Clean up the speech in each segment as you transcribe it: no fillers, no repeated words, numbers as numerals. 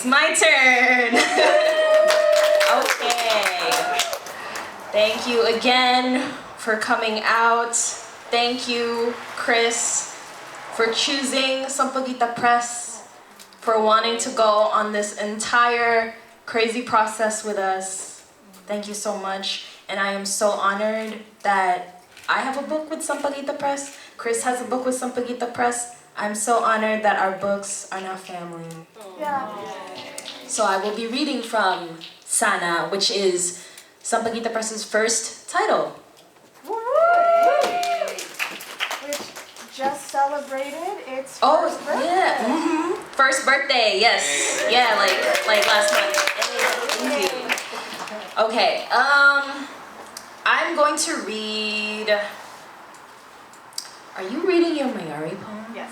it's my turn. Okay. Thank you again for coming out. Thank you, Chris, for choosing Sampaguita Press, for wanting to go on this entire crazy process with us. Thank you so much. And I am so honored that I have a book with Sampaguita Press. Chris has a book with Sampaguita Press. I'm so honored that our books are now family. Yeah. So I will be reading from Sana, which is Sampaguita Press's first title. Which just celebrated its first birthday. Yeah. First birthday, yes. Yeah, like last month. Thank you. Okay, I'm going to read... Are you reading your Mayari poem? Yes.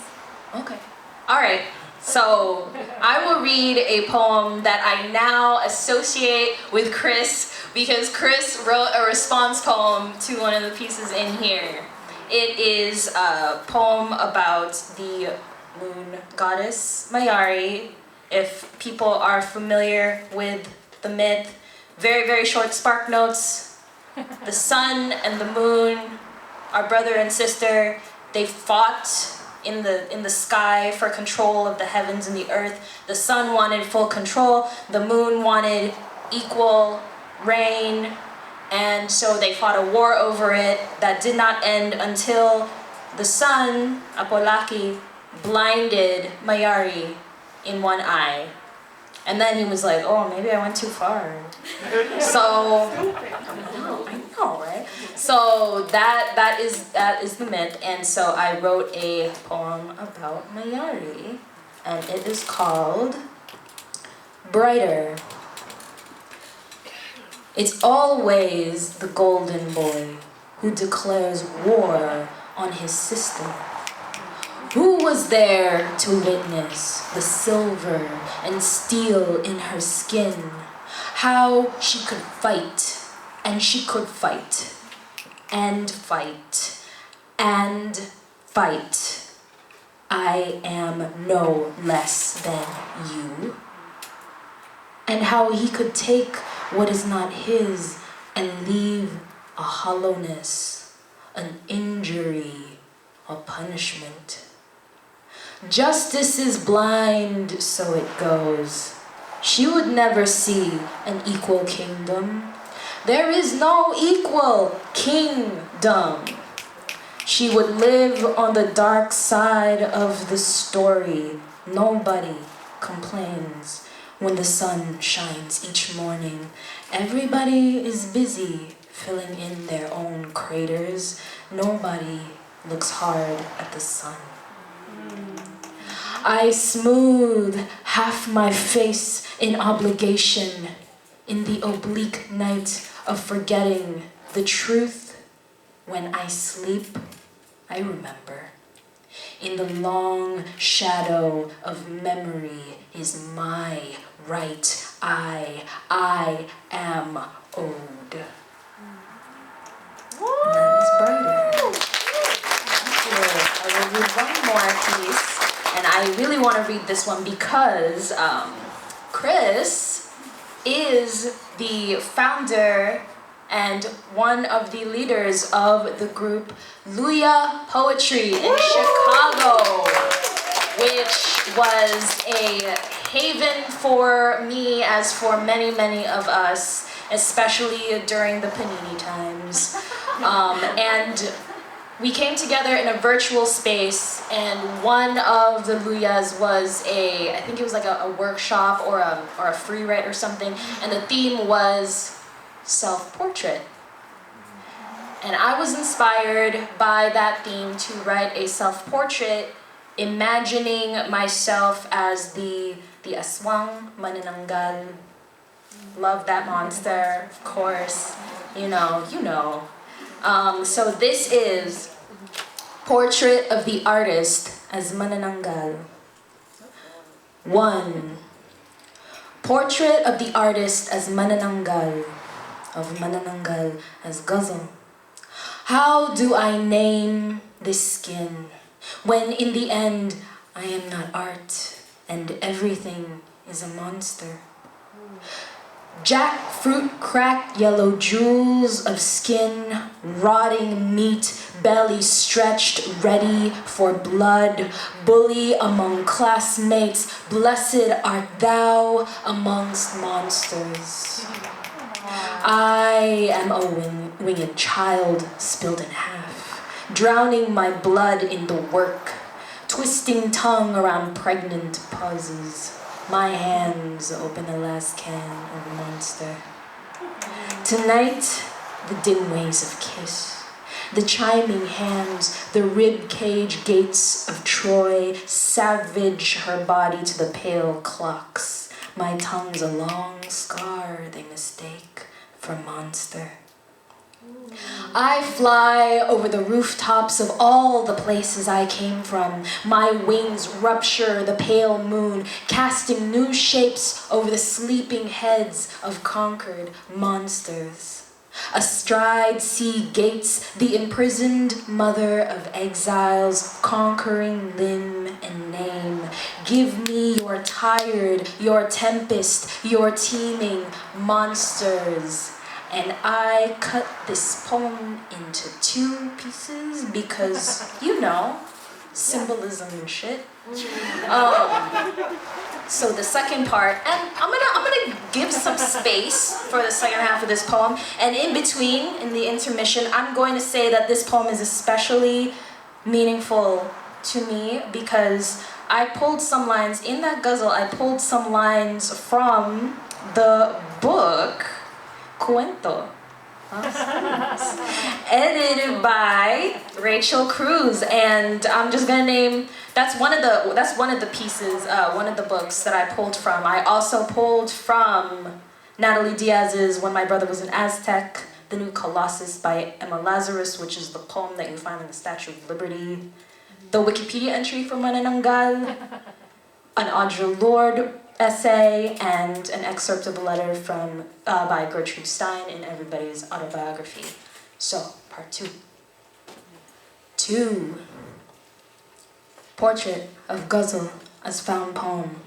Okay. Alright, so I will read a poem that I now associate with Chris because Chris wrote a response poem to one of the pieces in here. It is a poem about the moon goddess Mayari. If people are familiar with the myth, very, very short spark notes. The sun and the moon are brother and sister. They fought in the sky for control of the heavens and the earth. The sun wanted full control. The moon wanted equal reign. And so they fought a war over it that did not end until the sun, Apolaki, blinded Mayari in one eye. And then he was like, oh, maybe I went too far. So, I know, right? So that is the myth. And so I wrote a poem about Mayari. And it is called Brighter. It's always the golden boy who declares war on his sister. Who was there to witness the silver and steel in her skin? How she could fight, and she could fight, and fight, and fight. I am no less than you. And how he could take what is not his and leave a hollowness, an injury, a punishment. Justice is blind, so it goes. She would never see an equal kingdom. There is no equal kingdom. She would live on the dark side of the story. Nobody complains when the sun shines each morning. Everybody is busy filling in their own craters. Nobody looks hard at the sun. I smooth half my face in obligation in the oblique night of forgetting the truth. When I sleep, I remember. In the long shadow of memory is my right eye. I am owed. And that is Brighter. I will read one more piece. And I really want to read this one because Chris is the founder and one of the leaders of the group Luya Poetry in Chicago, which was a haven for me as for many, many of us, especially during the Panini times. And we came together in a virtual space, and one of the Luyas was I think it was like a workshop or a free write or something, and the theme was self-portrait. And I was inspired by that theme to write a self-portrait, imagining myself as the aswang manananggal. Love that monster, of course. You know. So this is Portrait of the Artist as Manananggal. 1. Portrait of the Artist as Manananggal, of Manananggal as Gazong. How do I name this skin when in the end I am not art and everything is a monster. Jackfruit cracked yellow jewels of skin, rotting meat, belly stretched, ready for blood. Bully among classmates, blessed art thou amongst monsters. I am a winged child spilled in half, drowning my blood in the work, twisting tongue around pregnant pauses. My hands open the last can of monster. Tonight, the dim ways of kiss, the chiming hands, the rib cage gates of Troy savage her body to the pale clocks. My tongue's a long scar they mistake for monster. I fly over the rooftops of all the places I came from. My wings rupture the pale moon, casting new shapes over the sleeping heads of conquered monsters. Astride sea gates, the imprisoned mother of exiles, conquering limb and name. Give me your tired, your tempest, your teeming monsters. And I cut this poem into 2 pieces because, symbolism and shit. So the second part, and I'm gonna give some space for the second half of this poem. And in between, in the intermission, I'm going to say that this poem is especially meaningful to me because I pulled some lines in that ghazal. I pulled some lines from the book Cuento. Edited by Rachel Cruz, and I'm just gonna name. That's one of the pieces, one of the books that I pulled from. I also pulled from Natalie Diaz's "When My Brother Was an Aztec," "The New Colossus" by Emma Lazarus, which is the poem that you find in the Statue of Liberty, the Wikipedia entry from Manananggal, an Audre Lorde essay, and an excerpt of a letter from by Gertrude Stein in Everybody's Autobiography. So, part 2. 2. Portrait of Ghazal as found poem.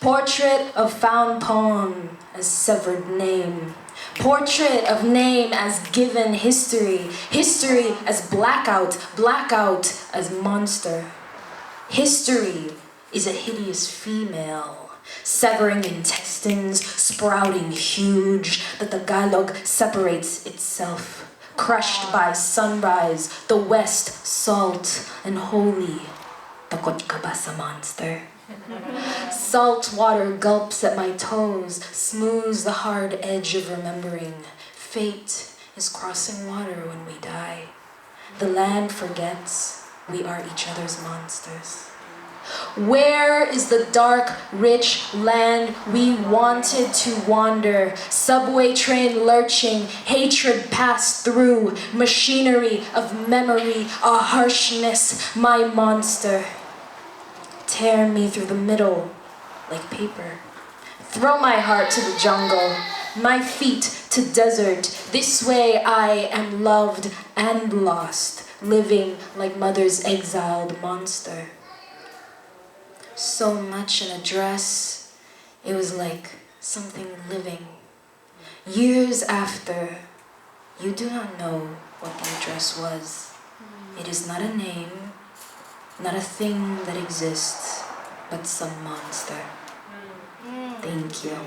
Portrait of found poem as severed name. Portrait of name as given history. History as blackout. Blackout as monster. History is a hideous female, severing intestines, sprouting huge, that the Tagalog separates itself, crushed by sunrise, the west salt and holy. Takot ka ba sa monster? Salt water gulps at my toes, smooths the hard edge of remembering. Fate is crossing water when we die. The land forgets we are each other's monsters. Where is the dark, rich land we wanted to wander? Subway train lurching, hatred passed through, machinery of memory, a harshness, my monster. Tear me through the middle like paper. Throw my heart to the jungle, my feet to desert. This way I am loved and lost, living like mother's exiled monster. So much in a dress, it was like something living. Years after, you do not know what the dress was. It is not a name, not a thing that exists, but some monster. Thank you.